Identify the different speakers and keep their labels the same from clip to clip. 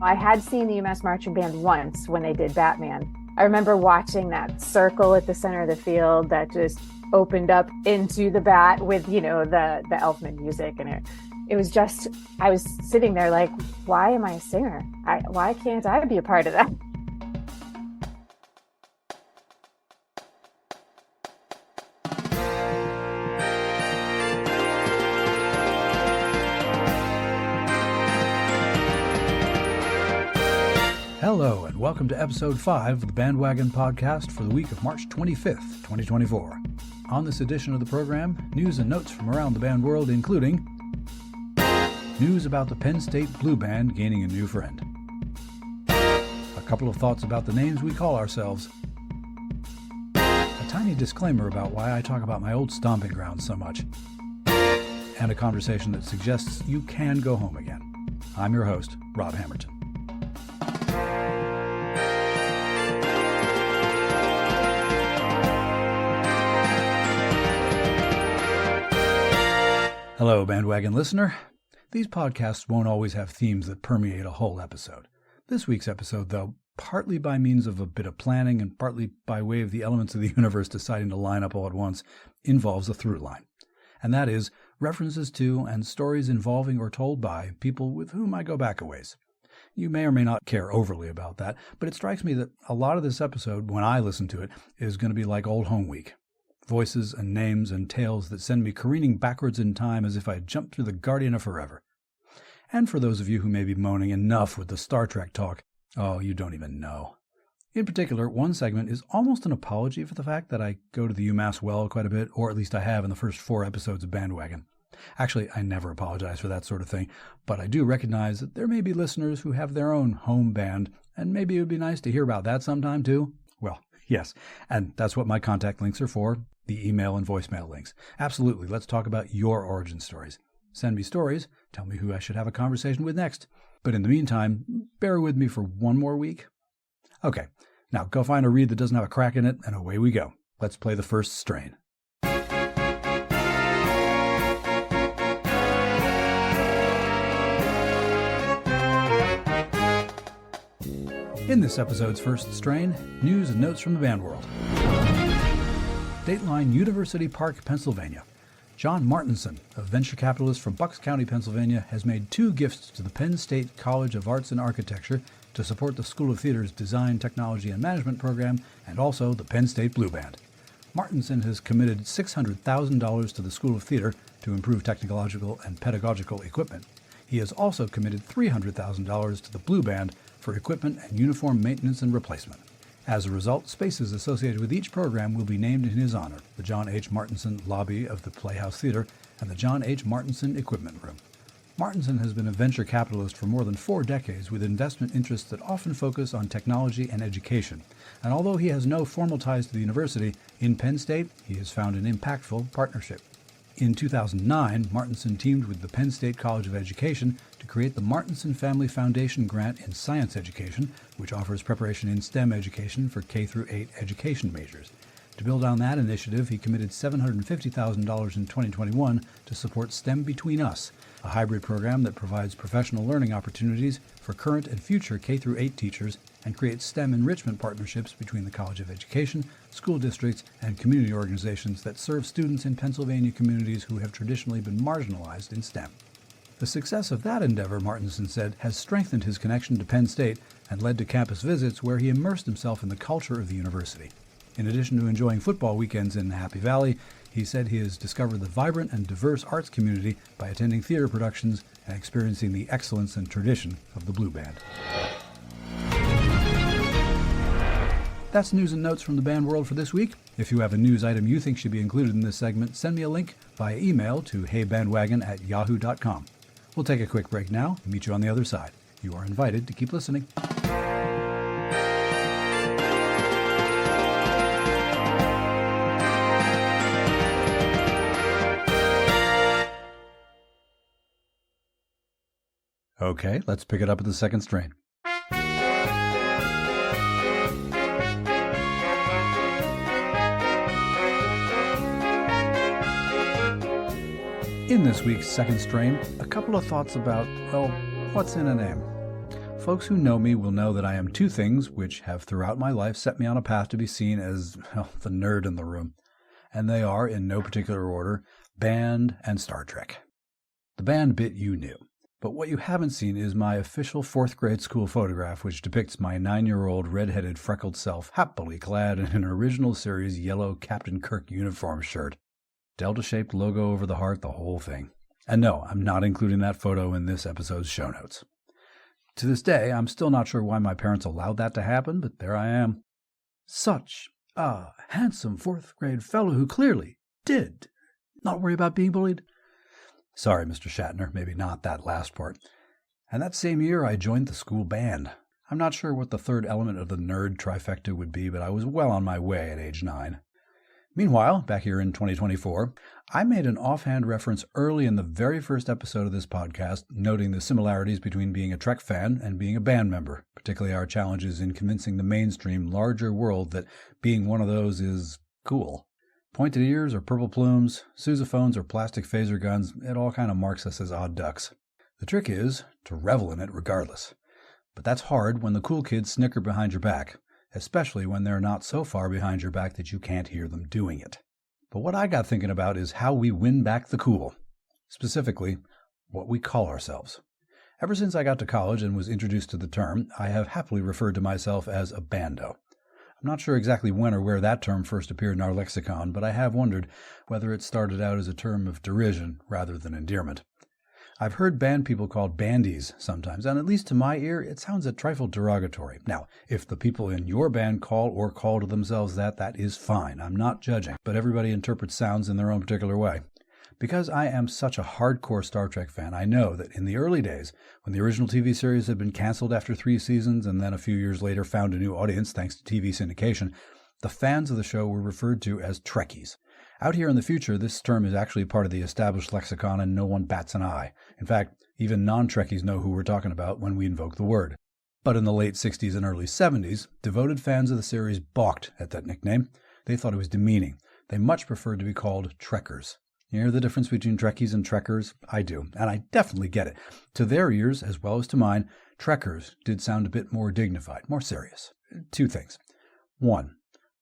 Speaker 1: I had seen the UMass marching band once when they did Batman. I remember watching that circle at the center of the field that just opened up into the bat with, the Elfman music. And it was just, I was sitting there like, why am I a singer? Why can't I be a part of that?
Speaker 2: Hello, and welcome to episode 5 of the BandWagon podcast for the week of March 25th, 2024. On this edition of the program, news and notes from around the band world, including news about the Penn State Blue Band gaining a new friend, a couple of thoughts about the names we call ourselves, a tiny disclaimer about why I talk about my old stomping grounds so much, and a conversation that suggests you can go home again. I'm your host, Rob Hammerton. Hello, BandWagon listener. These podcasts won't always have themes that permeate a whole episode. This week's episode, though, partly by means of a bit of planning and partly by way of the elements of the universe deciding to line up all at once, involves a through line. And that is references to and stories involving or told by people with whom I go back a ways. You may or may not care overly about that, but it strikes me that a lot of this episode, when I listen to it, is going to be like Old Home Week. Voices and names and tales that send me careening backwards in time as if I had jumped through the Guardian of Forever. And for those of you who may be moaning enough with the Star Trek talk, oh, you don't even know. In particular, one segment is almost an apology for the fact that I go to the UMass well quite a bit, or at least I have in the first 4 episodes of BandWagon. Actually, I never apologize for that sort of thing, but I do recognize that there may be listeners who have their own home band, and maybe it would be nice to hear about that sometime too. Well, yes, and that's what my contact links are for, the email and voicemail links. Absolutely, let's talk about your origin stories. Send me stories, tell me who I should have a conversation with next. But in the meantime, bear with me for one more week. Okay, now go find a reed that doesn't have a crack in it, and away we go. Let's play the first strain. In this episode's first strain, news and notes from the band world. Dateline University Park, Pennsylvania. John Martinson, a venture capitalist from Bucks County, Pennsylvania, has made 2 gifts to the Penn State College of Arts and Architecture to support the School of Theater's Design, Technology, and Management program, and also the Penn State Blue Band. Martinson has committed $600,000 to the School of Theater to improve technological and pedagogical equipment. He has also committed $300,000 to the Blue Band for equipment and uniform maintenance and replacement. As a result, spaces associated with each program will be named in his honor: the John H. Martinson Lobby of the Playhouse Theater and the John H. Martinson Equipment Room. Martinson has been a venture capitalist for more than 4 decades with investment interests that often focus on technology and education. And although he has no formal ties to the university, in Penn State he has found an impactful partnership. In 2009, Martinson teamed with the Penn State College of Education to create the Martinson Family Foundation Grant in Science Education, which offers preparation in STEM education for K-8 education majors. To build on that initiative, he committed $750,000 in 2021 to support STEM Between Us, a hybrid program that provides professional learning opportunities for current and future K-8 teachers and creates STEM enrichment partnerships between the College of Education, school districts, and community organizations that serve students in Pennsylvania communities who have traditionally been marginalized in STEM. The success of that endeavor, Martinson said, has strengthened his connection to Penn State and led to campus visits where he immersed himself in the culture of the university. In addition to enjoying football weekends in the Happy Valley, he said he has discovered the vibrant and diverse arts community by attending theater productions and experiencing the excellence and tradition of the Blue Band. That's news and notes from the band world for this week. If you have a news item you think should be included in this segment, send me a link via email to heybandwagon@yahoo.com. We'll take a quick break now and meet you on the other side. You are invited to keep listening. Okay, let's pick it up at the second strain. In this week's second strain, a couple of thoughts about, well, what's in a name? Folks who know me will know that I am two things which have throughout my life set me on a path to be seen as, well, the nerd in the room. And they are, in no particular order, band and Star Trek. The band bit you knew. But what you haven't seen is my official 4th grade school photograph, which depicts my 9-year-old red-headed freckled self happily clad in an original series yellow Captain Kirk uniform shirt. Delta-shaped logo over the heart, the whole thing. And no, I'm not including that photo in this episode's show notes. To this day, I'm still not sure why my parents allowed that to happen, but there I am. Such a handsome 4th grade fellow who clearly did not worry about being bullied. Sorry, Mr. Shatner, maybe not that last part. And that same year, I joined the school band. I'm not sure what the third element of the nerd trifecta would be, but I was well on my way at age 9. Meanwhile, back here in 2024, I made an offhand reference early in the very first episode of this podcast, noting the similarities between being a Trek fan and being a band member, particularly our challenges in convincing the mainstream larger world that being one of those is cool. Pointed ears or purple plumes, sousaphones or plastic phaser guns, it all kind of marks us as odd ducks. The trick is to revel in it regardless. But that's hard when the cool kids snicker behind your back, especially when they're not so far behind your back that you can't hear them doing it. But what I got thinking about is how we win back the cool. Specifically, what we call ourselves. Ever since I got to college and was introduced to the term, I have happily referred to myself as a bando. I'm not sure exactly when or where that term first appeared in our lexicon, but I have wondered whether it started out as a term of derision rather than endearment. I've heard band people called bandies sometimes, and at least to my ear, it sounds a trifle derogatory. Now, if the people in your band call to themselves that is fine. I'm not judging, but everybody interprets sounds in their own particular way. Because I am such a hardcore Star Trek fan, I know that in the early days, when the original TV series had been canceled after 3 seasons and then a few years later found a new audience thanks to TV syndication, the fans of the show were referred to as Trekkies. Out here in the future, this term is actually part of the established lexicon and no one bats an eye. In fact, even non-Trekkies know who we're talking about when we invoke the word. But in the late 60s and early 70s, devoted fans of the series balked at that nickname. They thought it was demeaning. They much preferred to be called Trekkers. You hear the difference between Trekkies and Trekkers? I do, and I definitely get it. To their ears, as well as to mine, Trekkers did sound a bit more dignified, more serious. 2 things. 1,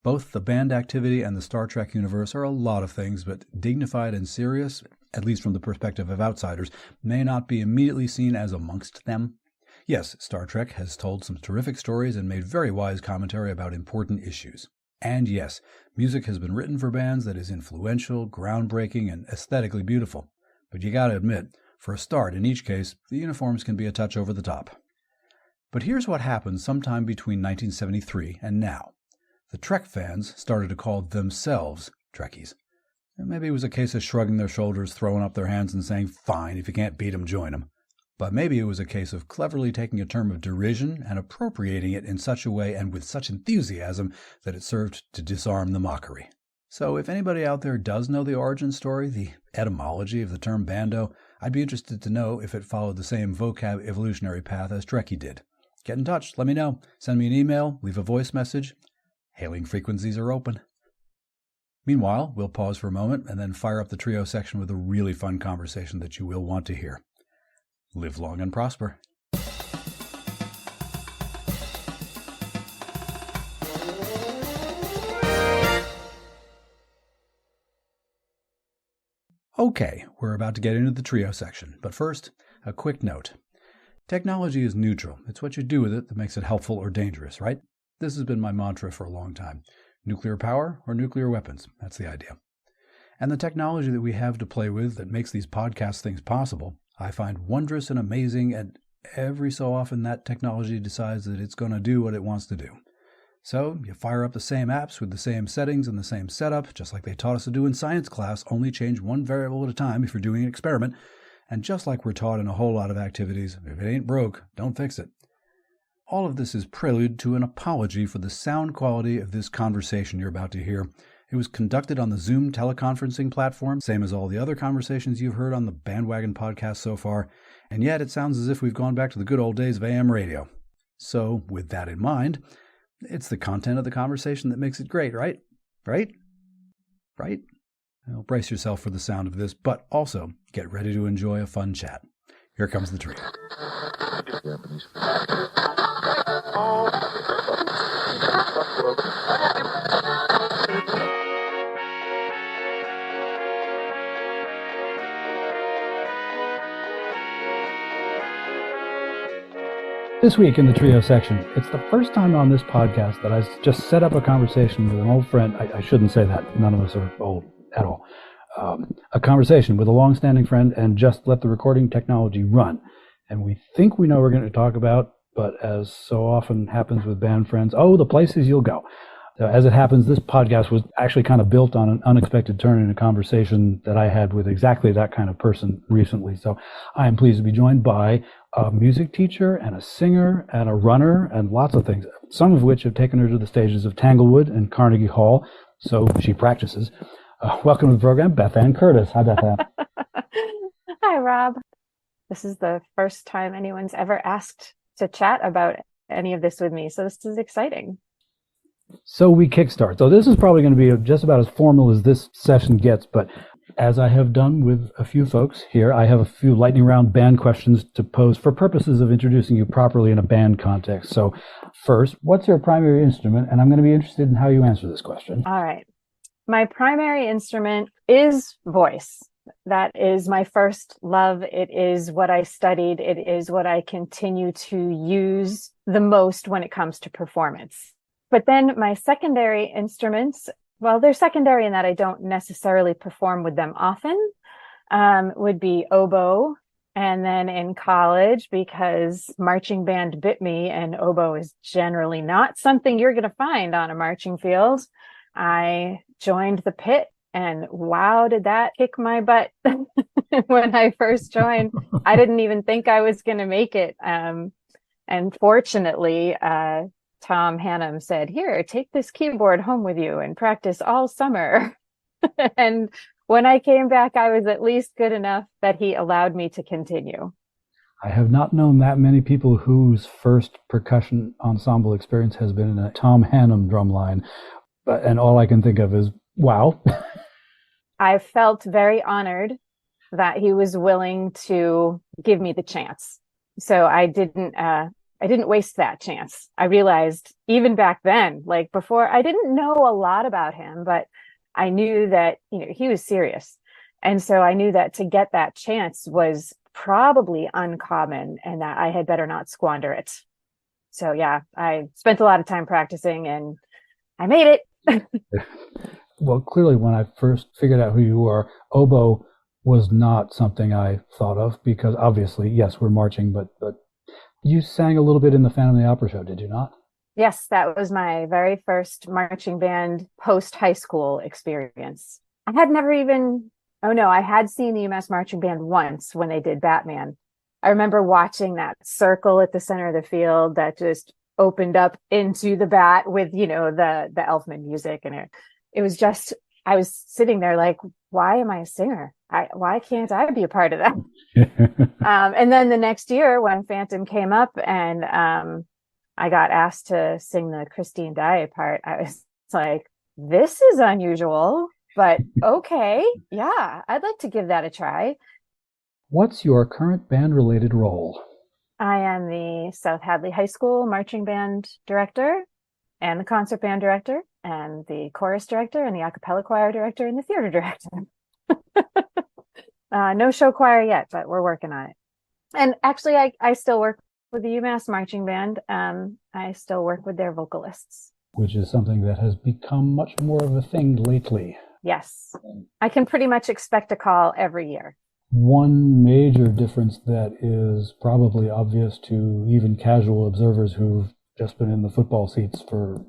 Speaker 2: both the band activity and the Star Trek universe are a lot of things, but dignified and serious, at least from the perspective of outsiders, may not be immediately seen as amongst them. Yes, Star Trek has told some terrific stories and made very wise commentary about important issues. And yes, music has been written for bands that is influential, groundbreaking, and aesthetically beautiful. But you gotta admit, for a start, in each case, the uniforms can be a touch over the top. But here's what happened sometime between 1973 and now. The Trek fans started to call themselves Trekkies. And maybe it was a case of shrugging their shoulders, throwing up their hands and saying, fine, if you can't beat 'em, join 'em. But maybe it was a case of cleverly taking a term of derision and appropriating it in such a way and with such enthusiasm that it served to disarm the mockery. So if anybody out there does know the origin story, the etymology of the term bando, I'd be interested to know if it followed the same vocab evolutionary path as Trekkie did. Get in touch, let me know. Send me an email, leave a voice message. Hailing frequencies are open. Meanwhile, we'll pause for a moment and then fire up the trio section with a really fun conversation that you will want to hear. Live long and prosper. Okay, we're about to get into the trio section, but first, a quick note. Technology is neutral. It's what you do with it that makes it helpful or dangerous, right? This has been my mantra for a long time. Nuclear power or nuclear weapons, that's the idea. And the technology that we have to play with that makes these podcast things possible, I find wondrous and amazing, and every so often that technology decides that it's going to do what it wants to do. So you fire up the same apps with the same settings and the same setup, just like they taught us to do in science class, only change one variable at a time if you're doing an experiment, and just like we're taught in a whole lot of activities, if it ain't broke, don't fix it. All of this is prelude to an apology for the sound quality of this conversation you're about to hear. It was conducted on the Zoom teleconferencing platform, same as all the other conversations you've heard on the BandWagon podcast so far, and yet it sounds as if we've gone back to the good old days of AM radio. So, with that in mind, it's the content of the conversation that makes it great, right? Right? Well, brace yourself for the sound of this, but also get ready to enjoy a fun chat. Here comes the trio. This week in the trio section, it's the first time on this podcast that I just set up a conversation with an old friend. I shouldn't say that. None of us are old at all. A conversation with a long-standing friend and just let the recording technology run. And we think we know what we're going to talk about, but as so often happens with band friends, the places you'll go. As it happens, this podcast was actually kind of built on an unexpected turn in a conversation that I had with exactly that kind of person recently. So I am pleased to be joined by a music teacher and a singer and a runner and lots of things, some of which have taken her to the stages of Tanglewood and Carnegie Hall, so she practices. Welcome to the program, BETH AYN CURTIS. Hi, BETH AYN.
Speaker 1: Hi, Rob. This is the first time anyone's ever asked to chat about any of this with me, so this is exciting.
Speaker 2: So we kickstart. So this is probably going to be just about as formal as this session gets, but as I have done with a few folks here, I have a few lightning round band questions to pose for purposes of introducing you properly in a band context. So first, what's your primary instrument? And I'm going to be interested in how you answer this question.
Speaker 1: All right. My primary instrument is voice. That is my first love. It is what I studied. It is what I continue to use the most when it comes to performance. But then my secondary instruments, well, they're secondary in that I don't necessarily perform with them often, would be oboe. And then in college, because marching band bit me and oboe is generally not something you're going to find on a marching field, I joined the pit. And wow, did that kick my butt when I first joined. I didn't even think I was going to make it. And fortunately, Tom Hannum said, here, take this keyboard home with you and practice all summer. And when I came back, I was at least good enough that he allowed me to continue.
Speaker 2: I have not known that many people whose first percussion ensemble experience has been in a Tom Hannum drumline. And all I can think of is, wow.
Speaker 1: I felt very honored that he was willing to give me the chance. So I didn't waste that chance. I realized even back then, like before, I didn't know a lot about him, but I knew that, he was serious. And so I knew that to get that chance was probably uncommon and that I had better not squander it. So yeah, I spent a lot of time practicing and I made it.
Speaker 2: Well, clearly when I first figured out who you are, oboe was not something I thought of because obviously, yes, we're marching, but you sang a little bit in the Phantom of the Opera show, did you not?
Speaker 1: Yes, that was my very first marching band post-high school experience. I had I had seen the UMass marching band once when they did Batman. I remember watching that circle at the center of the field that just opened up into the bat with, the Elfman music. And it was just, I was sitting there like, why am I a singer? Why can't I be a part of that? And then the next year when Phantom came up and I got asked to sing the Christine Daae part, I was like, this is unusual, but okay. Yeah, I'd like to give that a try.
Speaker 2: What's your current band-related role?
Speaker 1: I am the South Hadley High School marching band director and the concert band director and the chorus director and the a cappella choir director and the theater director. No show choir yet, but we're working on it. And actually, I still work with the UMass marching band. I still work with their vocalists.
Speaker 2: Which is something that has become much more of a thing lately.
Speaker 1: Yes. I can pretty much expect a call every year.
Speaker 2: One major difference that is probably obvious to even casual observers who've just been in the football seats for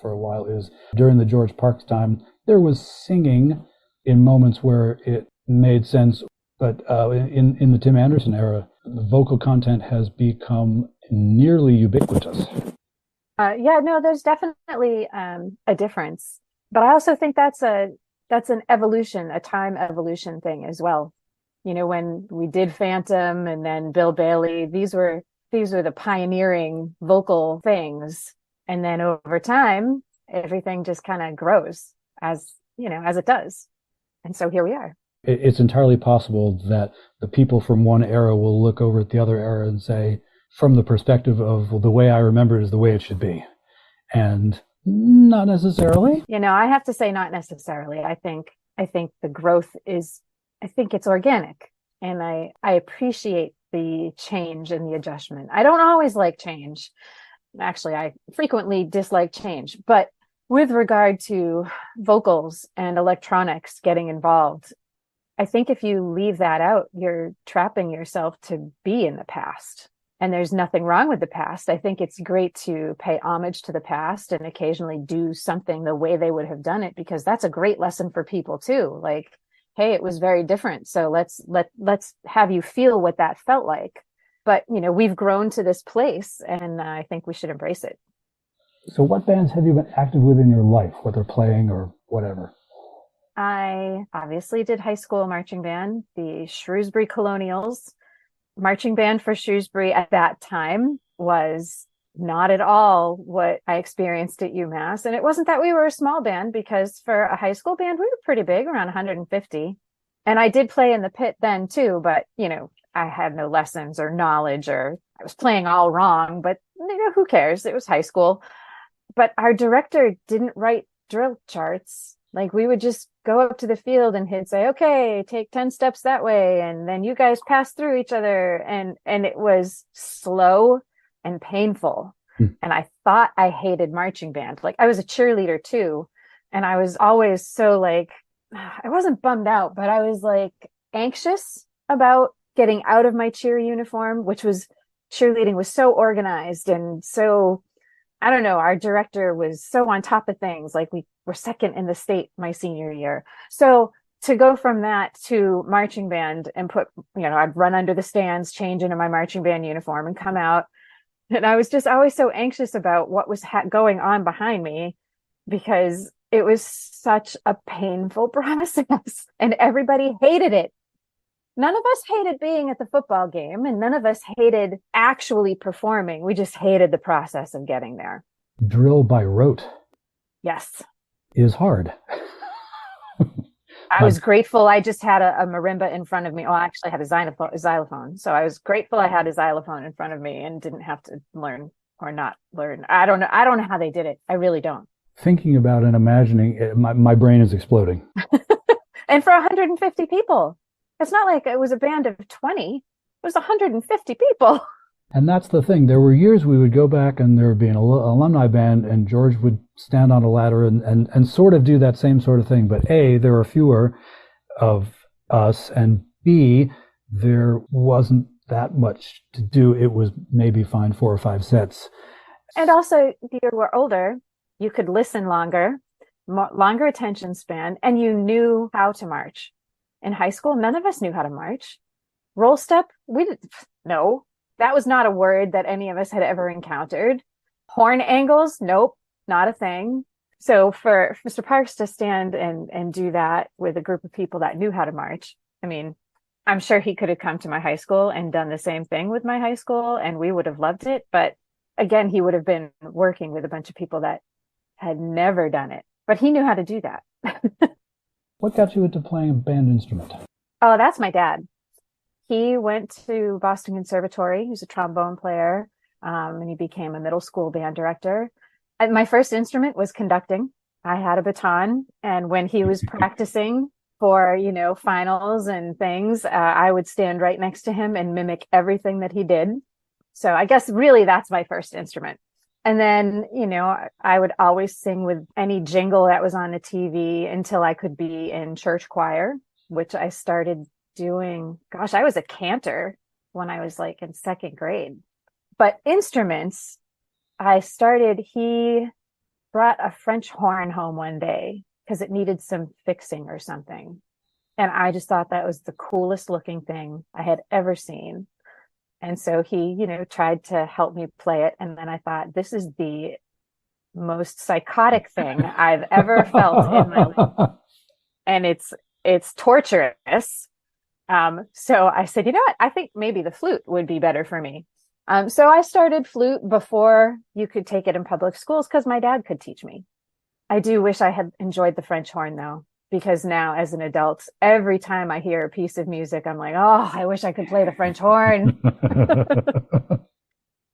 Speaker 2: a while is during the George Parks time, there was singing in moments where it made sense. But in the Tim Anderson era, the vocal content has become nearly ubiquitous.
Speaker 1: There's definitely a difference. But I also think that's an evolution, a time evolution thing as well. When we did Phantom and then Bill Bailey, these were the pioneering vocal things. And then over time, everything just kind of grows as it does. And so here we are.
Speaker 2: It's entirely possible that the people from one era will look over at the other era and say, from the perspective of, well, the way I remember it is the way it should be. And not necessarily.
Speaker 1: I have to say not necessarily. I think the growth is, I think it's organic. And I appreciate the change and the adjustment. I don't always like change. Actually, I frequently dislike change. But with regard to vocals and electronics getting involved, I think if you leave that out, you're trapping yourself to be in the past. And there's nothing wrong with the past. I think it's great to pay homage to the past and occasionally do something the way they would have done it, because that's a great lesson for people too. Like, hey, it was very different. So let's have you feel what that felt like. But, we've grown to this place, and I think we should embrace it.
Speaker 2: So what bands have you been active with in your life, whether playing or whatever?
Speaker 1: I obviously did high school marching band, the Shrewsbury Colonials. Marching band for Shrewsbury at that time was not at all what I experienced at UMass. And it wasn't that we were a small band, because for a high school band, we were pretty big, around 150. And I did play in the pit then too, but, I had no lessons or knowledge, or I was playing all wrong, but who cares? It was high school. But our director didn't write drill charts. Like, we would just go up to the field and he'd say, okay, take 10 steps that way. And then you guys pass through each other. And it was slow and painful. And I thought I hated marching band. Like, I was a cheerleader too. And I was always so like, I wasn't bummed out, but I was like anxious about getting out of my cheer uniform, which was, cheerleading was so organized and so, I don't know, our director was so on top of things. Like, we were second in the state my senior year. So to go from that to marching band and put, I'd run under the stands, change into my marching band uniform and come out. And I was just always so anxious about what was going on behind me, because it was such a painful process and everybody hated it. None of us hated being at the football game, and none of us hated actually performing. We just hated the process of getting there.
Speaker 2: Drill by rote.
Speaker 1: Yes.
Speaker 2: Is hard.
Speaker 1: I was grateful I just had a marimba in front of me. Well, I actually had a xylophone. So I was grateful I had a xylophone in front of me and didn't have to learn or not learn. I don't know how they did it. I really don't.
Speaker 2: Thinking about and imagining it, my brain is exploding.
Speaker 1: And for 150 people. It's not like it was a band of 20. It was 150 people.
Speaker 2: And that's the thing. There were years we would go back and there would be an alumni band, and George would stand on a ladder and sort of do that same sort of thing. But A, there were fewer of us, and B, there wasn't that much to do. It was maybe find 4 or 5 sets.
Speaker 1: And also, you were older. You could listen longer attention span, and you knew how to march. In high school, none of us knew how to march. Roll step, we didn't. No, that was not a word that any of us had ever encountered. Horn angles, nope, not a thing. So for Mr. Parks to stand and do that with a group of people that knew how to march, I mean, I'm sure he could have come to my high school and done the same thing with my high school, and we would have loved it. But again, he would have been working with a bunch of people that had never done it. But he knew how to do that.
Speaker 2: What got you into playing a band instrument?
Speaker 1: Oh, that's my dad. He went to Boston Conservatory. He was a trombone player, and he became a middle school band director. And my first instrument was conducting. I had a baton, and when he was practicing for, finals and things, I would stand right next to him and mimic everything that he did. So I guess really that's my first instrument. And then, I would always sing with any jingle that was on the TV until I could be in church choir, which I started doing. Gosh, I was a cantor when I was like in second grade. But instruments, he brought a French horn home one day because it needed some fixing or something. And I just thought that was the coolest looking thing I had ever seen. And so he, tried to help me play it. And then I thought, this is the most psychotic thing I've ever felt in my life. And it's torturous. So I said, you know what? I think maybe the flute would be better for me. So I started flute before you could take it in public schools because my dad could teach me. I do wish I had enjoyed the French horn, though. because now as an adult, every time I hear a piece of music, I'm like, oh, I wish I could play the French horn.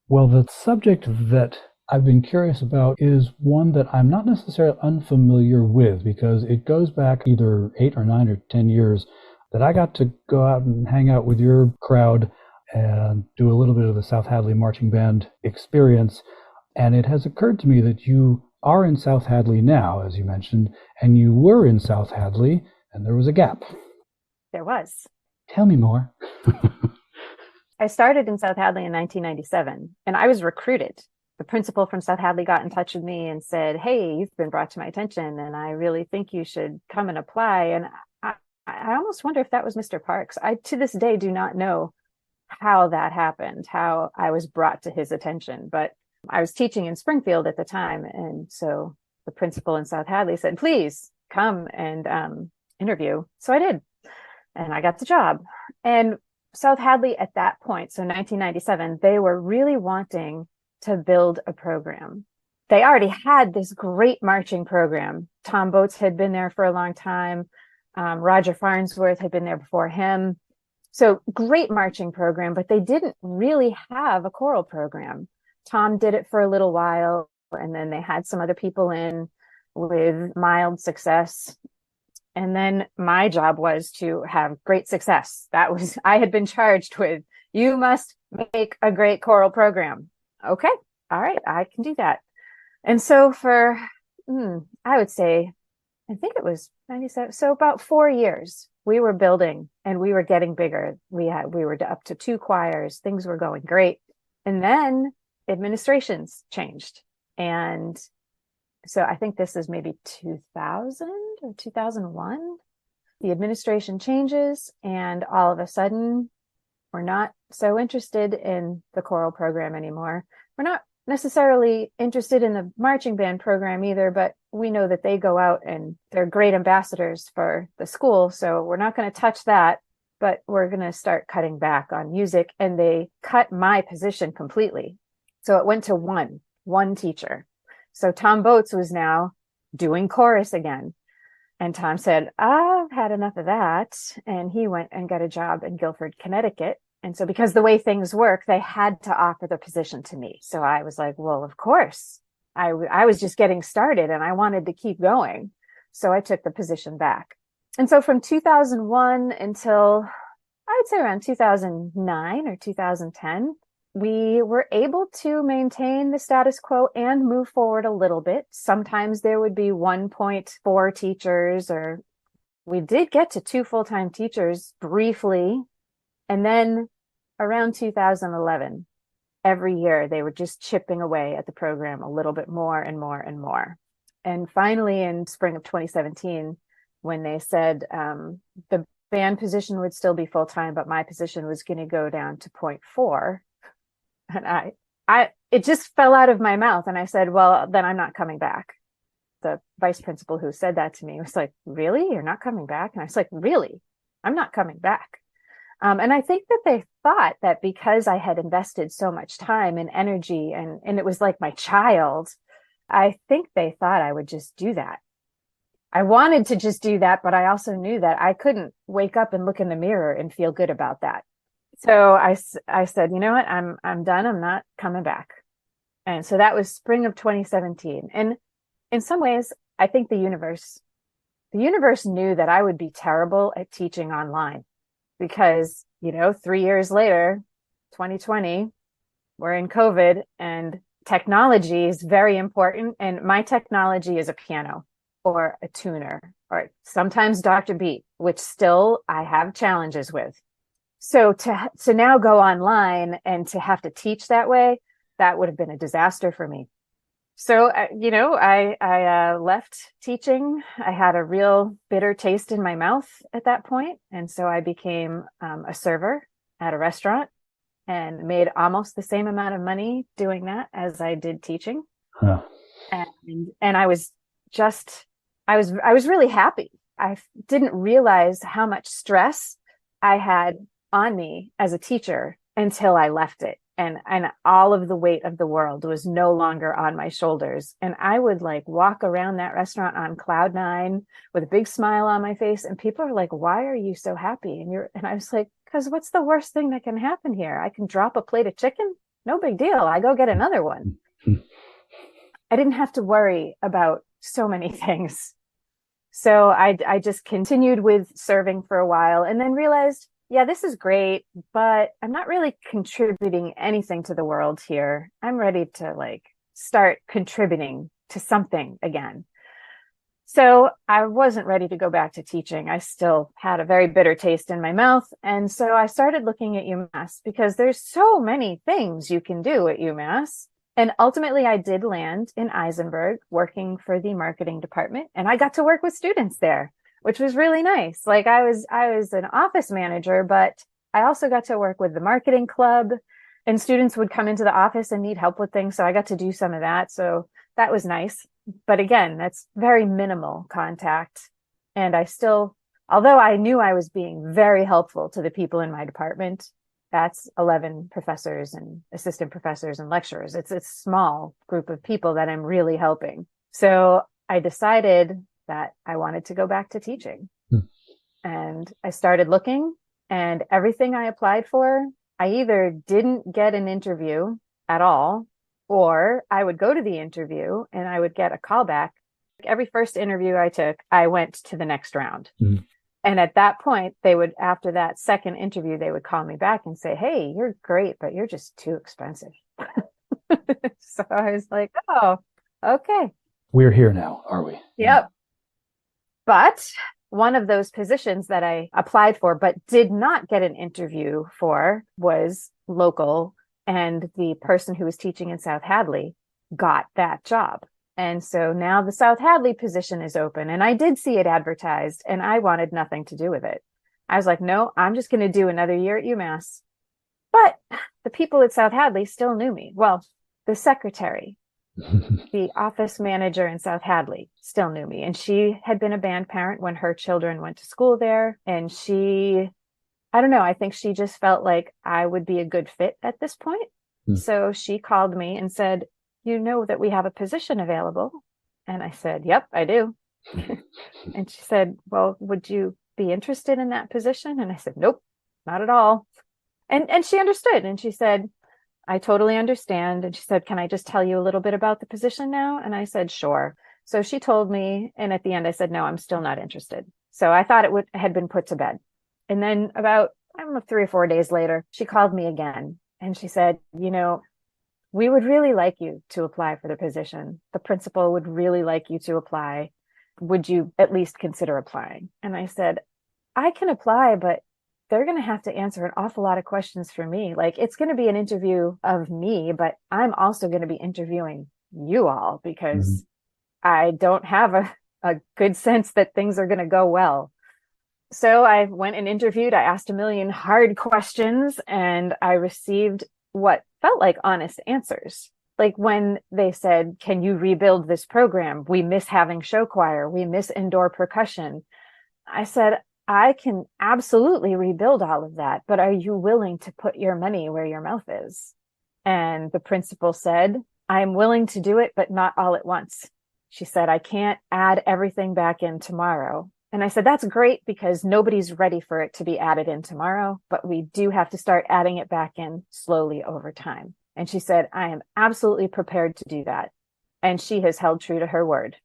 Speaker 2: Well, the subject that I've been curious about is one that I'm not necessarily unfamiliar with, because it goes back either 8 or 9 or 10 years that I got to go out and hang out with your crowd and do a little bit of the South Hadley Marching Band experience. And it has occurred to me that you are in South Hadley now, as you mentioned, and you were in South Hadley, and there was a gap.
Speaker 1: There was.
Speaker 2: Tell me more.
Speaker 1: I started in South Hadley in 1997, and I was recruited. The principal from South Hadley got in touch with me and said, hey, you've been brought to my attention, and I really think you should come and apply. And I almost wonder if that was Mr. Parks. I, to this day, do not know how that happened, how I was brought to his attention. But I was teaching in Springfield at the time. And so the principal in South Hadley said, please come and interview. So I did. And I got the job. And South Hadley at that point, so 1997, they were really wanting to build a program. They already had this great marching program. Tom Boats had been there for a long time. Roger Farnsworth had been there before him. So great marching program, but they didn't really have a choral program. Tom did it for a little while, and then they had some other people in with mild success. And then my job was to have great success. That was, I had been charged with, you must make a great choral program. Okay. All right. I can do that. And so for, I would say, I think it was 97. So about 4 years we were building and we were getting bigger. We were up to 2 choirs. Things were going great. And then administrations changed. And so I think this is maybe 2000 or 2001. The administration changes, and all of a sudden, we're not so interested in the choral program anymore. We're not necessarily interested in the marching band program either, but we know that they go out and they're great ambassadors for the school. So we're not going to touch that, but we're going to start cutting back on music. And they cut my position completely. So it went to one teacher. So Tom Boats was now doing chorus again. And Tom said, I've had enough of that. And he went and got a job in Guilford, Connecticut. And so because the way things work, they had to offer the position to me. So I was like, well, of course. I was just getting started and I wanted to keep going. So I took the position back. And so from 2001 until I would say around 2009 or 2010, we were able to maintain the status quo and move forward a little bit. Sometimes there would be 1.4 teachers, or we did get to 2 full-time teachers briefly. And then around 2011, every year they were just chipping away at the program a little bit more and more and more. And finally, in spring of 2017, when they said the band position would still be full-time, but my position was going to go down to 0.4. And it just fell out of my mouth. And I said, well, then I'm not coming back. The vice principal who said that to me was like, really? You're not coming back? And I was like, really? I'm not coming back. And I think that they thought that because I had invested so much time and energy and it was like my child, I think they thought I would just do that. I wanted to just do that, but I also knew that I couldn't wake up and look in the mirror and feel good about that. So I said, you know what, I'm done. I'm not coming back. And so that was spring of 2017. And in some ways, I think the universe knew that I would be terrible at teaching online because, 3 years later, 2020, we're in COVID and technology is very important. And my technology is a piano or a tuner or sometimes Dr. Beat, which still I have challenges with. So to now go online and to have to teach that way, that would have been a disaster for me. So, I left teaching. I had a real bitter taste in my mouth at that point. And so I became a server at a restaurant and made almost the same amount of money doing that as I did teaching.
Speaker 2: Huh.
Speaker 1: And I was really happy. I didn't realize how much stress I had on me as a teacher until I left it. and all of the weight of the world was no longer on my shoulders. And I would like walk around that restaurant on cloud nine with a big smile on my face. And people are like, why are you so happy? And I was like, because what's the worst thing that can happen here? I can drop a plate of chicken. No big deal. I go get another one. I didn't have to worry about so many things. So I just continued with serving for a while and then realized, yeah, this is great, but I'm not really contributing anything to the world here. I'm ready to like start contributing to something again. So I wasn't ready to go back to teaching. I still had a very bitter taste in my mouth. And so I started looking at UMass because there's so many things you can do at UMass. And ultimately I did land in Eisenberg working for the marketing department, and I got to work with students there, which was really nice. Like I was an office manager, but I also got to work with the marketing club, and students would come into the office and need help with things. So I got to do some of that. So that was nice. But again, that's very minimal contact. And I still, although I knew I was being very helpful to the people in my department, that's 11 professors and assistant professors and lecturers. It's a small group of people that I'm really helping. So I decided that I wanted to go back to teaching. And I started looking, and everything I applied for, I either didn't get an interview at all, or I would go to the interview and I would get a call back. Every first interview I took, I went to the next round. And at that point, they would, after that second interview, they would call me back and say, hey, you're great, but you're just too expensive. So I was like, oh, okay.
Speaker 2: We're here now, are we?
Speaker 1: Yep. But one of those positions that I applied for, but did not get an interview for, was local. And the person who was teaching in South Hadley got that job. And so now the South Hadley position is open, and I did see it advertised, and I wanted nothing to do with it. I was like, no, I'm just going to do another year at UMass. But the people at South Hadley still knew me. Well, the secretary, the office manager in South Hadley still knew me. And she had been a band parent when her children went to school there. And she, I don't know, I think she just felt like I would be a good fit at this point. So she called me and said, you know that we have a position available? And I said, yep, I do. And she said, well, would you be interested in that position? And I said, nope, not at all. And she understood. And she said, I totally understand. And she said, can I just tell you a little bit about the position now? And I said, sure. So she told me. And at the end, I said, no, I'm still not interested. So I thought it had been put to bed. And then about, I don't know, 3 or 4 days later, she called me again. And she said, you know, we would really like you to apply for the position. The principal would really like you to apply. Would you at least consider applying? And I said, I can apply, but they're going to have to answer an awful lot of questions for me. Like, it's going to be an interview of me, but I'm also going to be interviewing you all because I don't have a good sense that things are going to go well. So I went and interviewed. I asked a million hard questions, and I received what felt like honest answers. Like when they said, can you rebuild this program? We miss having show choir. We miss indoor percussion. I said, I can absolutely rebuild all of that, but are you willing to put your money where your mouth is? And the principal said, I'm willing to do it, but not all at once. She said, I can't add everything back in tomorrow. And I said, that's great because nobody's ready for it to be added in tomorrow, but we do have to start adding it back in slowly over time. And she said, I am absolutely prepared to do that. And she has held true to her word.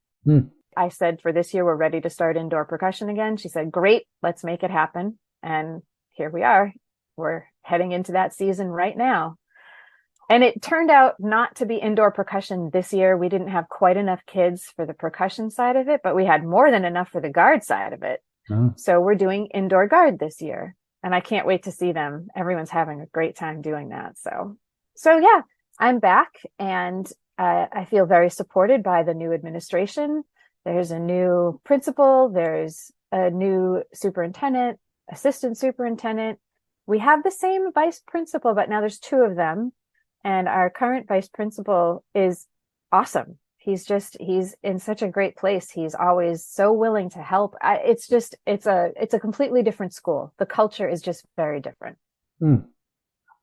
Speaker 1: I said, for this year, we're ready to start indoor percussion again. She said, great, let's make it happen. And here we are. We're heading into that season right now. And it turned out not to be indoor percussion this year. We didn't have quite enough kids for the percussion side of it, but we had more than enough for the guard side of it. So we're doing indoor guard this year. And I can't wait to see them. Everyone's having a great time doing that. So yeah, I'm back, and I feel very supported by the new administration. There's a new principal. There's a new superintendent, assistant superintendent. We have the same vice principal, but now there's 2 of them. And our current vice principal is awesome. He's in such a great place. He's always so willing to help. It's a completely different school. The culture is just very different.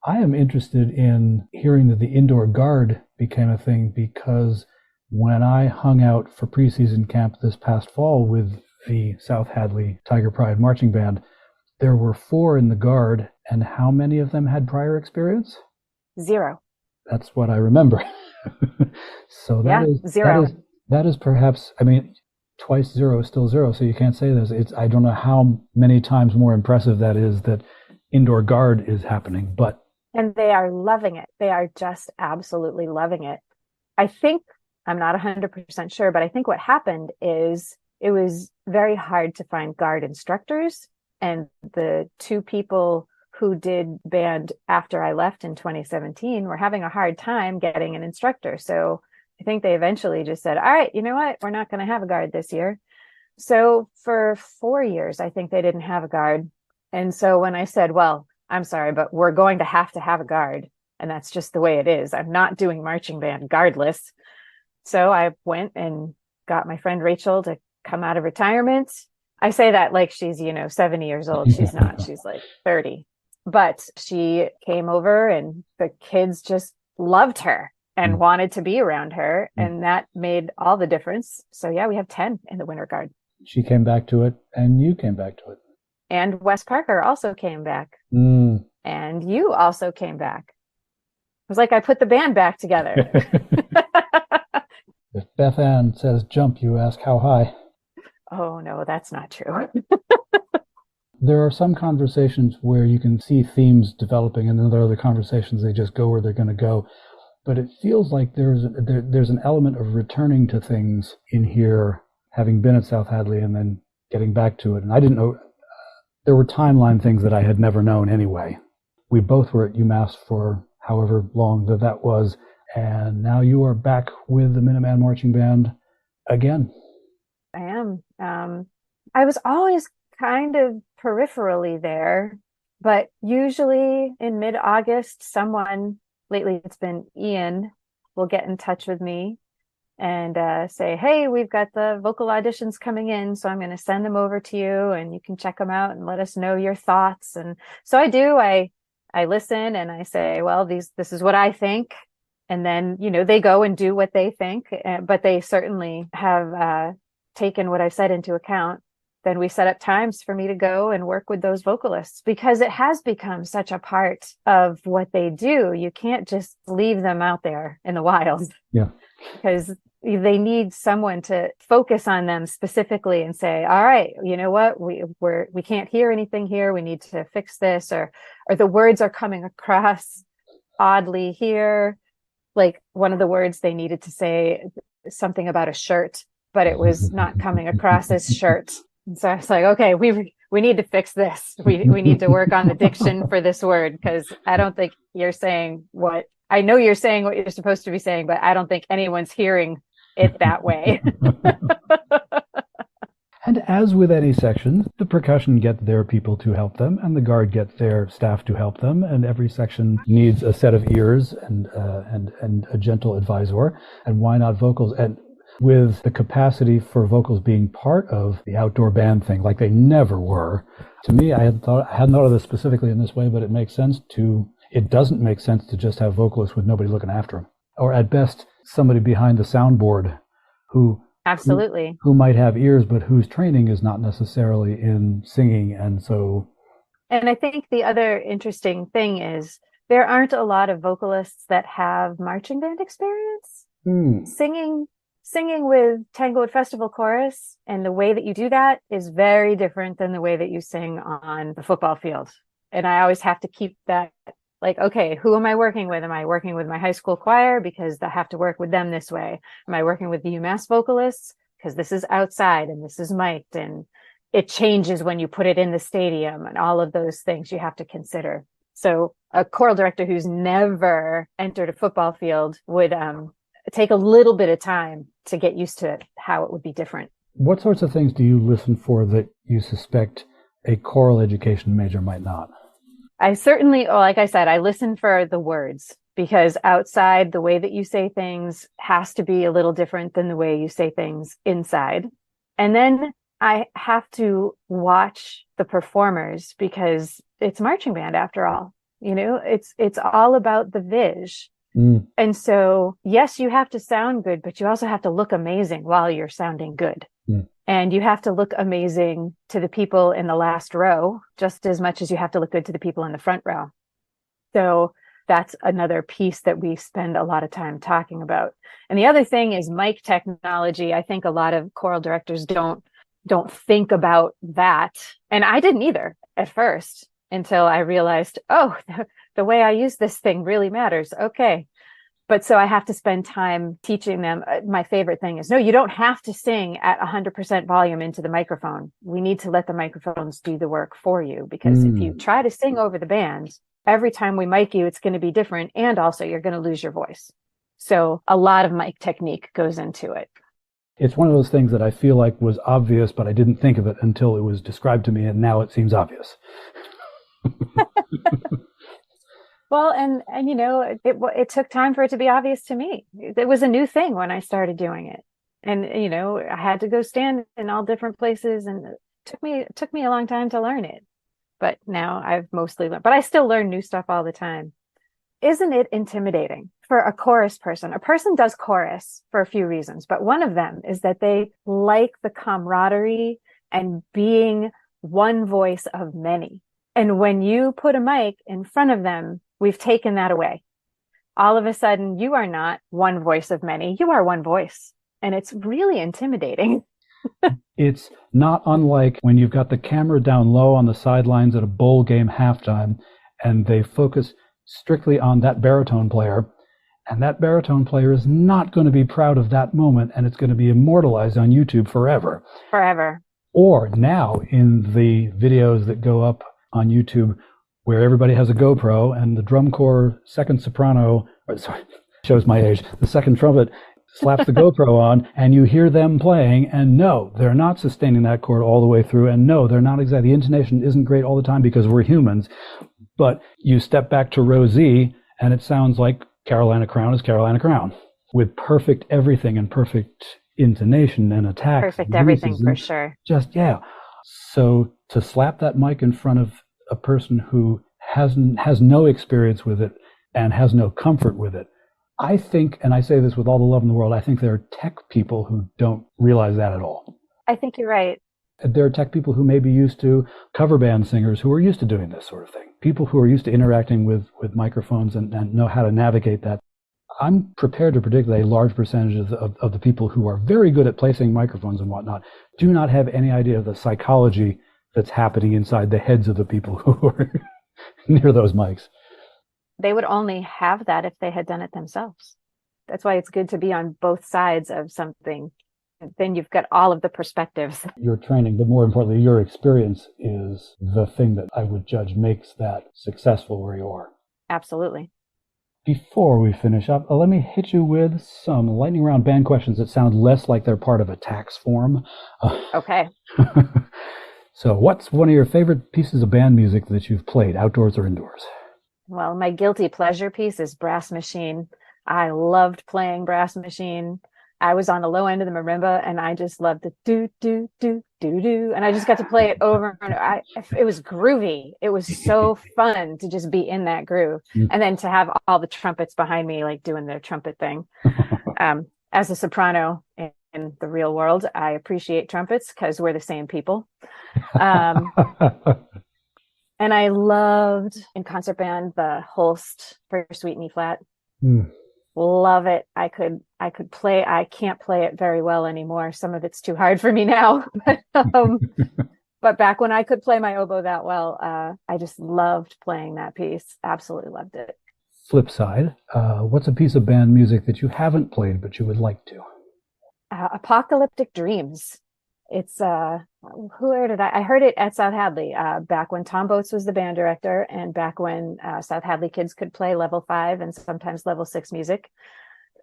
Speaker 2: I am interested in hearing that the indoor guard became a thing because when I hung out for preseason camp this past fall with the South Hadley Tiger Pride Marching Band, there were 4 in the guard, and how many of them had prior experience?
Speaker 1: 0.
Speaker 2: That's what I remember. So
Speaker 1: Yeah, 0.
Speaker 2: that is perhaps, I mean, twice 0 is still 0, so you can't say this. I don't know how many times more impressive that is that indoor guard is happening, but.
Speaker 1: And they are loving it. They are just absolutely loving it. I think, I'm not 100% sure, but I think what happened is it was very hard to find guard instructors. And the 2 people who did band after I left in 2017 were having a hard time getting an instructor. So I think they eventually just said, all right, you know what? We're not going to have a guard this year. So for 4 years, I think they didn't have a guard. And so when I said, well, I'm sorry, but we're going to have a guard, and that's just the way it is. I'm not doing marching band guardless. So I went and got my friend Rachel to come out of retirement. I say that like she's, 70 years old. She's not. She's like 30. But she came over and the kids just loved her and wanted to be around her. And that made all the difference. So yeah, we have 10 in the winter guard.
Speaker 2: She came back to it and you came back to it.
Speaker 1: And Wes Parker also came back. And you also came back. It was like I put the band back together.
Speaker 2: If Beth Ann says jump, you ask how high.
Speaker 1: Oh, no, that's not true.
Speaker 2: There are some conversations where you can see themes developing, and then there are other conversations they just go where they're going to go. But it feels like there's an element of returning to things in here, having been at South Hadley and then getting back to it. And I didn't know, there were timeline things that I had never known anyway. We both were at UMass for however long that was, and now you are back with the Minuteman Marching Band again.
Speaker 1: I am. I was always kind of peripherally there, but usually in mid-August, lately it's been Ian, will get in touch with me and say, hey, we've got the vocal auditions coming in, so I'm going to send them over to you and you can check them out and let us know your thoughts. And so I do. I listen and I say, well, this is what I think. And then, they go and do what they think, but they certainly have taken what I've said into account. Then we set up times for me to go and work with those vocalists because it has become such a part of what they do. You can't just leave them out there in the wild. Yeah. Because they need someone to focus on them specifically and say, all right, you know what, we can't hear anything here. We need to fix this, or the words are coming across oddly here. Like one of the words they needed to say something about a shirt, but it was not coming across as shirt. And so I was like, okay, we need to fix this. We need to work on the diction for this word, because I don't think you're saying what you're supposed to be saying, but I don't think anyone's hearing it that way.
Speaker 2: And as with any section, the percussion get their people to help them, and the guard get their staff to help them, and every section needs a set of ears and a gentle advisor. And why not vocals? And with the capacity for vocals being part of the outdoor band thing, like they never were. To me, I hadn't thought of this specifically in this way, but it makes sense it doesn't make sense to just have vocalists with nobody looking after them. Or at best, somebody behind the soundboard who might have ears, but whose training is not necessarily in singing. And
Speaker 1: I think the other interesting thing is there aren't a lot of vocalists that have marching band experience. Singing with Tanglewood Festival Chorus, and the way that you do that is very different than the way that you sing on the football field. And I always have to keep that, like, okay, who am I working with? Am I working with my high school choir because I have to work with them this way? Am I working with the UMass vocalists because this is outside and this is mic'd, and it changes when you put it in the stadium, and all of those things you have to consider. So a choral director who's never entered a football field would take a little bit of time to get used to how it would be different.
Speaker 2: What sorts of things do you listen for that you suspect a choral education major might not?
Speaker 1: I certainly, like I said, I listen for the words, because outside, the way that you say things has to be a little different than the way you say things inside. And then I have to watch the performers, because it's marching band after all. It's all about the viz. And so, yes, you have to sound good, but you also have to look amazing while you're sounding good. And you have to look amazing to the people in the last row, just as much as you have to look good to the people in the front row. So that's another piece that we spend a lot of time talking about. And the other thing is mic technology. I think a lot of choral directors don't think about that. And I didn't either at first until I realized, oh, the way I use this thing really matters. Okay. But so I have to spend time teaching them. My favorite thing is, no, you don't have to sing at 100% volume into the microphone. We need to let the microphones do the work for you, because if you try to sing over the band, every time we mic you, it's going to be different. And also you're going to lose your voice. So a lot of mic technique goes into it.
Speaker 2: It's one of those things that I feel like was obvious, but I didn't think of it until it was described to me, and now it seems obvious.
Speaker 1: Well, and it took time for it to be obvious to me. It was a new thing when I started doing it. And, I had to go stand in all different places, and it took me a long time to learn it. But now I've mostly learned, but I still learn new stuff all the time. Isn't it intimidating for a chorus person? A person does chorus for a few reasons, but one of them is that they like the camaraderie and being one voice of many. And when you put a mic in front of them, we've taken that away. All of a sudden, you are not one voice of many. You are one voice. And it's really intimidating.
Speaker 2: It's not unlike when you've got the camera down low on the sidelines at a bowl game halftime, and they focus strictly on that baritone player. And that baritone player is not going to be proud of that moment, and it's going to be immortalized on YouTube forever.
Speaker 1: Forever. Or
Speaker 2: now in the videos that go up on YouTube, where everybody has a GoPro and the drum corps second soprano, shows my age, the second trumpet slaps the GoPro on, and you hear them playing, and no, they're not sustaining that chord all the way through, and no, they're not exactly, the intonation isn't great all the time because we're humans, but you step back to row Z, and it sounds like Carolina Crown is Carolina Crown, with perfect everything and perfect intonation and attack.
Speaker 1: Perfect everything, for sure.
Speaker 2: Just, yeah. So to slap that mic in front of a person who has no experience with it and has no comfort with it, I think, and I say this with all the love in the world, I think there are tech people who don't realize that at all.
Speaker 1: I think you're right.
Speaker 2: There are tech people who may be used to cover band singers who are used to doing this sort of thing. People who are used to interacting with microphones and know how to navigate that. I'm prepared to predict that a large percentage of the people who are very good at placing microphones and whatnot do not have any idea of the psychology that's happening inside the heads of the people who are near those mics.
Speaker 1: They would only have that if they had done it themselves. That's why it's good to be on both sides of something. Then you've got all of the perspectives.
Speaker 2: Your training, but more importantly, your experience is the thing that I would judge makes that successful where you are.
Speaker 1: Absolutely.
Speaker 2: Before we finish up, let me hit you with some lightning round band questions that sound less like they're part of a tax form.
Speaker 1: Okay.
Speaker 2: So what's one of your favorite pieces of band music that you've played, outdoors or indoors?
Speaker 1: Well, my guilty pleasure piece is Brass Machine. I loved playing Brass Machine. I was on the low end of the marimba, and I just loved the do, do, do, do, do. And I just got to play it over and over. It was groovy. It was so fun to just be in that groove. And then to have all the trumpets behind me, like doing their trumpet thing. As a soprano in the real world, I appreciate trumpets because we're the same people. And I loved in concert band the Holst First Suite in E flat. Love it. I could play. I can't play it very well anymore. Some of it's too hard for me now. But back when I could play my oboe that well, I just loved playing that piece. Absolutely loved it.
Speaker 2: Flip side, what's a piece of band music that you haven't played but you would like to?
Speaker 1: Apocalyptic Dreams. It's who heard it? I heard it at South Hadley back when Tom Boats was the band director, and back when South Hadley kids could play level 5 and sometimes level 6 music.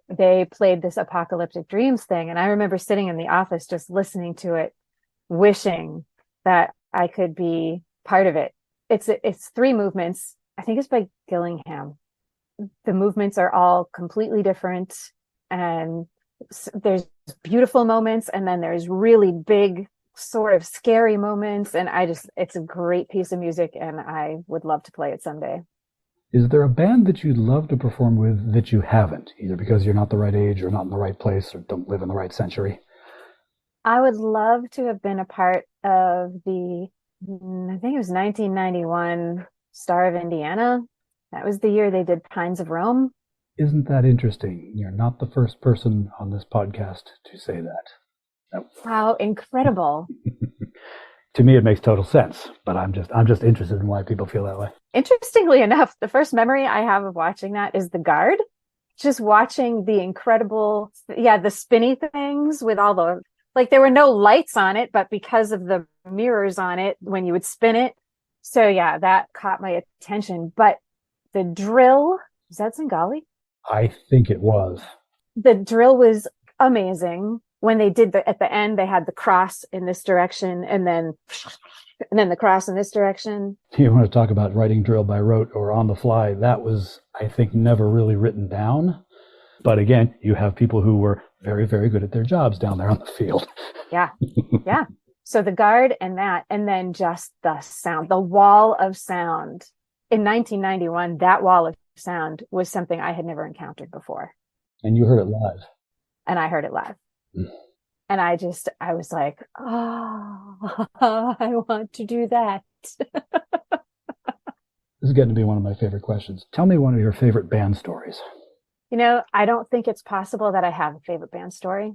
Speaker 1: They played this Apocalyptic Dreams thing, and I remember sitting in the office just listening to it, wishing that I could be part of it. It's 3 movements. I think it's by Gillingham. The movements are all completely different, and there's beautiful moments, and then there's really big sort of scary moments, and it's a great piece of music, and I would love to play it someday.
Speaker 2: Is there a band that you'd love to perform with that you haven't, either because you're not the right age or not in the right place or don't live in the right century?
Speaker 1: I would love to have been a part of I think it was 1991 Star of Indiana. That was the year they did Pines of Rome.
Speaker 2: Isn't that interesting? You're not the first person on this podcast to say that. No.
Speaker 1: How incredible.
Speaker 2: To me, it makes total sense, but I'm just interested in why people feel that way.
Speaker 1: Interestingly enough, the first memory I have of watching that is The Guard. Just watching the incredible, the spinny things with all the, like there were no lights on it, but because of the mirrors on it when you would spin it. So yeah, that caught my attention. But the drill, is that Singali?
Speaker 2: I think it was.
Speaker 1: The drill was amazing. When they did at the end, they had the cross in this direction and then the cross in this direction.
Speaker 2: You want to talk about writing drill by rote or on the fly? That was, I think, never really written down. But again, you have people who were very, very good at their jobs down there on the field.
Speaker 1: Yeah. Yeah. So The Guard and that, and then just the sound, the wall of sound. In 1991, that wall of sound was something I had never encountered before.
Speaker 2: And you heard it live.
Speaker 1: And I heard it live. And I was like, oh, I want to do that.
Speaker 2: This is getting to be one of my favorite questions. Tell me one of your favorite band stories.
Speaker 1: I don't think it's possible that I have a favorite band story.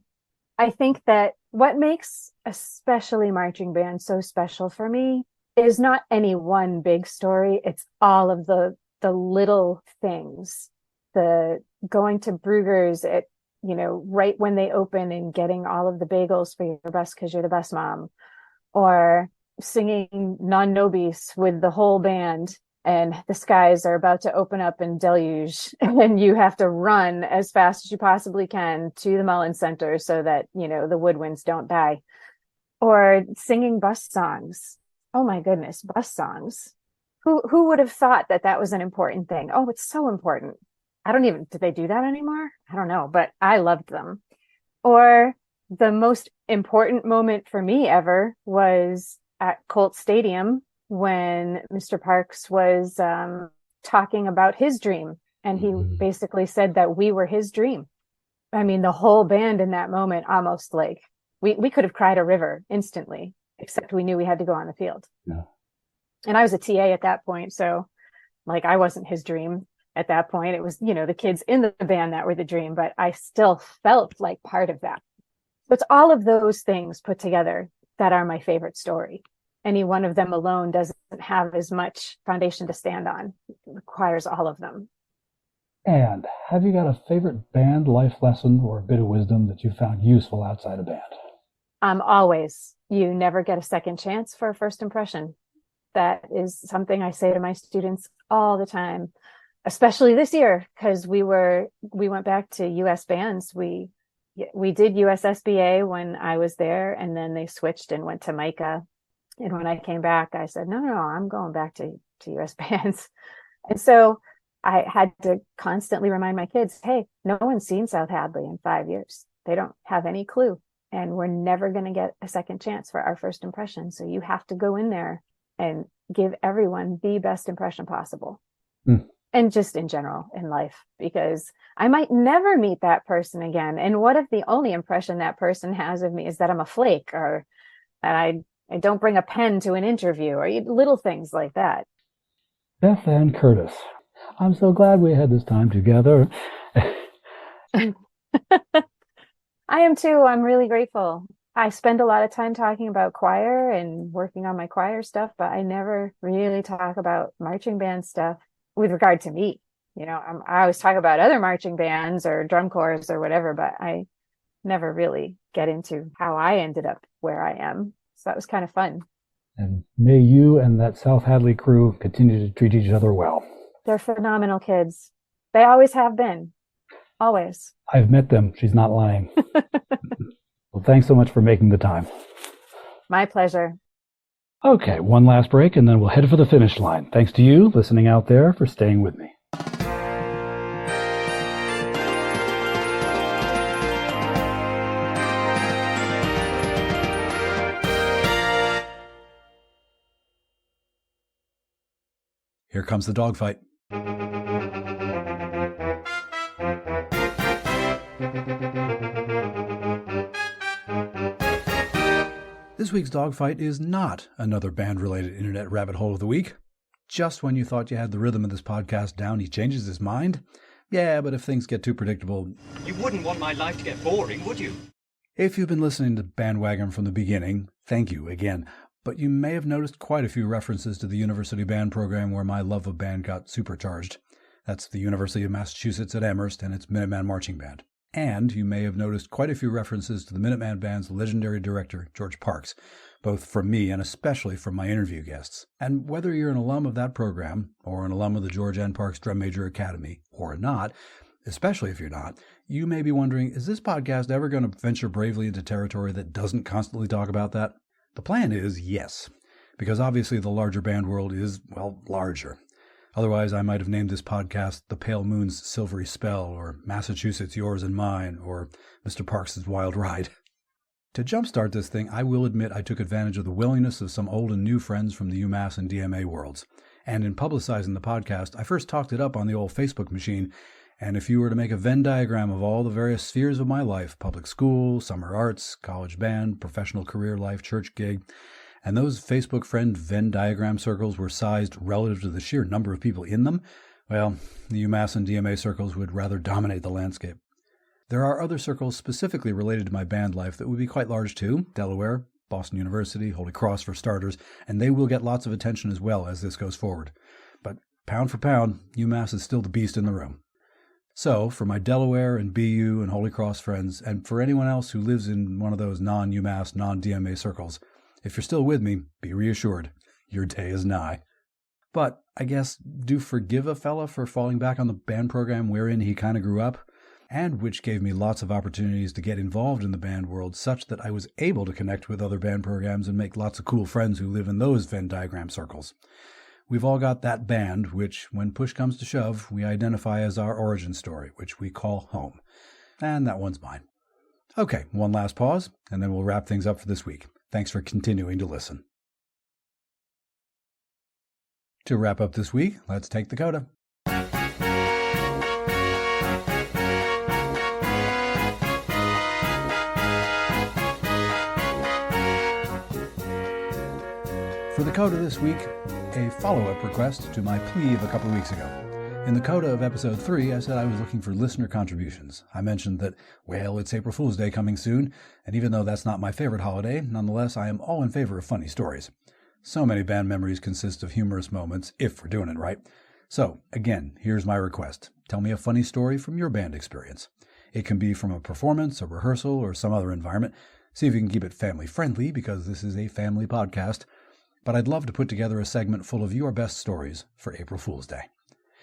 Speaker 1: I think that what makes especially marching band so special for me is not any one big story. It's all of the little things, the going to Brugger's at, right when they open and getting all of the bagels for your bus because you're the best mom, or singing Non Nobis with the whole band and the skies are about to open up in deluge and you have to run as fast as you possibly can to the Mullen Center so that, the woodwinds don't die, or singing bus songs. Oh my goodness, bus songs. Who would have thought that was an important thing? Oh, it's so important. Do they do that anymore? I don't know, but I loved them. Or the most important moment for me ever was at Colt Stadium when Mr. Parks was talking about his dream. And he basically said that we were his dream. I mean, the whole band in that moment, almost like we could have cried a river instantly, except we knew we had to go on the field.
Speaker 2: Yeah.
Speaker 1: And I was a TA at that point. So like, I wasn't his dream. At that point, it was, the kids in the band that were the dream, but I still felt like part of that. So it's all of those things put together that are my favorite story. Any one of them alone doesn't have as much foundation to stand on. It requires all of them.
Speaker 2: And have you got a favorite band life lesson or a bit of wisdom that you found useful outside of band?
Speaker 1: Always. You never get a second chance for a first impression. That is something I say to my students all the time. Especially this year, because we went back to US bands. We did USSBA when I was there, and then they switched and went to Micah. And when I came back, I said, no, I'm going back to US bands. And so I had to constantly remind my kids, hey, no one's seen South Hadley in 5 years. They don't have any clue. And we're never going to get a second chance for our first impression. So you have to go in there and give everyone the best impression possible. And just in general in life, because I might never meet that person again. And what if the only impression that person has of me is that I'm a flake, or that I don't bring a pen to an interview, or little things like that.
Speaker 2: BETH AYN CURTIS, I'm so glad we had this time together.
Speaker 1: I am too. I'm really grateful. I spend a lot of time talking about choir and working on my choir stuff, but I never really talk about marching band stuff. With regard to me, I always talk about other marching bands or drum corps or whatever, but I never really get into how I ended up where I am. So that was kind of fun.
Speaker 2: And may you and that South Hadley crew continue to treat each other well.
Speaker 1: They're phenomenal kids. They always have been. Always.
Speaker 2: I've met them. She's not lying. Well, thanks so much for making the time.
Speaker 1: My pleasure.
Speaker 2: Okay, one last break, and then we'll head for the finish line. Thanks to you, listening out there, for staying with me. Here comes the dogfight. This week's Dogfight is not another band-related internet rabbit hole of the week. Just when you thought you had the rhythm of this podcast down, he changes his mind. Yeah, but if things get too predictable...
Speaker 3: You wouldn't want my life to get boring, would you?
Speaker 2: If you've been listening to BandWagon from the beginning, thank you again. But you may have noticed quite a few references to the university band program where my love of band got supercharged. That's the University of Massachusetts at Amherst and its Minuteman Marching Band. And you may have noticed quite a few references to the Minuteman Band's legendary director, George Parks, both from me and especially from my interview guests. And whether you're an alum of that program, or an alum of the George N. Parks Drum Major Academy, or not, especially if you're not, you may be wondering, is this podcast ever going to venture bravely into territory that doesn't constantly talk about that? The plan is yes, because obviously the larger band world is, well, larger. Otherwise, I might have named this podcast The Pale Moon's Silvery Spell, or Massachusetts, Yours and Mine, or Mr. Parks' Wild Ride. To jumpstart this thing, I will admit I took advantage of the willingness of some old and new friends from the UMass and DMA worlds. And in publicizing the podcast, I first talked it up on the old Facebook machine, and if you were to make a Venn diagram of all the various spheres of my life, public school, summer arts, college band, professional career life, church gig, and those Facebook friend Venn diagram circles were sized relative to the sheer number of people in them, well, the UMass and DMA circles would rather dominate the landscape. There are other circles specifically related to my band life that would be quite large too: Delaware, Boston University, Holy Cross for starters, and they will get lots of attention as well as this goes forward. But pound for pound, UMass is still the beast in the room. So, for my Delaware and BU and Holy Cross friends, and for anyone else who lives in one of those non-UMass, non-DMA circles, if you're still with me, be reassured, your day is nigh. But, I guess, do forgive a fella for falling back on the band program wherein he kind of grew up, and which gave me lots of opportunities to get involved in the band world such that I was able to connect with other band programs and make lots of cool friends who live in those Venn diagram circles. We've all got that band, which, when push comes to shove, we identify as our origin story, which we call home. And that one's mine. Okay, one last pause, and then we'll wrap things up for this week. Thanks for continuing to listen. To wrap up this week, let's take the CODA. For the CODA this week, a follow-up request to my plea of a couple weeks ago. In the CODA of episode 3, I said I was looking for listener contributions. I mentioned that, well, it's April Fool's Day coming soon, and even though that's not my favorite holiday, nonetheless, I am all in favor of funny stories. So many band memories consist of humorous moments, if we're doing it right. So, again, here's my request. Tell me a funny story from your band experience. It can be from a performance, a rehearsal, or some other environment. See if you can keep it family-friendly, because this is a family podcast. But I'd love to put together a segment full of your best stories for April Fool's Day.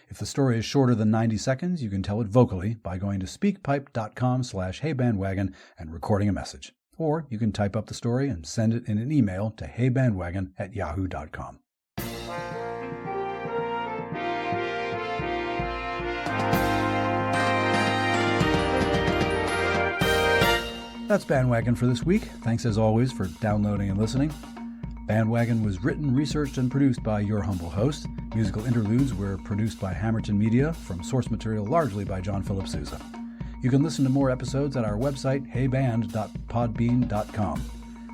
Speaker 2: If the story is shorter than 90 seconds, you can tell it vocally by going to speakpipe.com/heybandwagon and recording a message. Or you can type up the story and send it in an email to heybandwagon@yahoo.com. That's BandWagon for this week. Thanks as always for downloading and listening. BandWagon was written, researched, and produced by your humble host. Musical interludes were produced by Hammerton Media, from source material largely by John Philip Sousa. You can listen to more episodes at our website, heyband.podbean.com.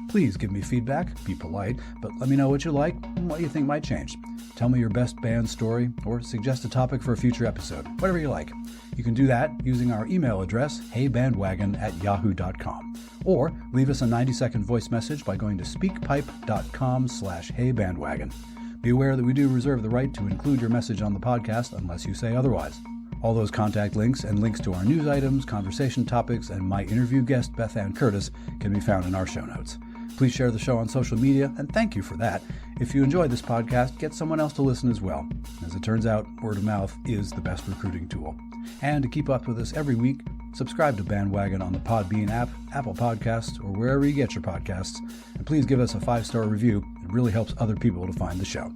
Speaker 2: Please give me feedback, be polite, but let me know what you like and what you think might change. Tell me your best band story, or suggest a topic for a future episode, whatever you like. You can do that using our email address, heybandwagon@yahoo.com. Or leave us a 90-second voice message by going to speakpipe.com/heybandwagon. Be aware that we do reserve the right to include your message on the podcast unless you say otherwise. All those contact links and links to our news items, conversation topics, and my interview guest, BETH AYN CURTIS, can be found in our show notes. Please share the show on social media, and thank you for that. If you enjoy this podcast, get someone else to listen as well. As it turns out, word of mouth is the best recruiting tool. And to keep up with us every week, subscribe to BandWagon on the Podbean app, Apple Podcasts, or wherever you get your podcasts. And please give us a 5-star review. It really helps other people to find the show.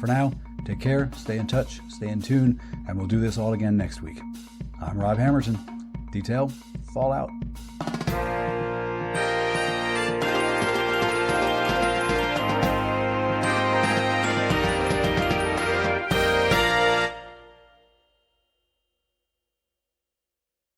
Speaker 2: For now, take care, stay in touch, stay in tune, and we'll do this all again next week. I'm Rob Hammerton. Detail, Fallout.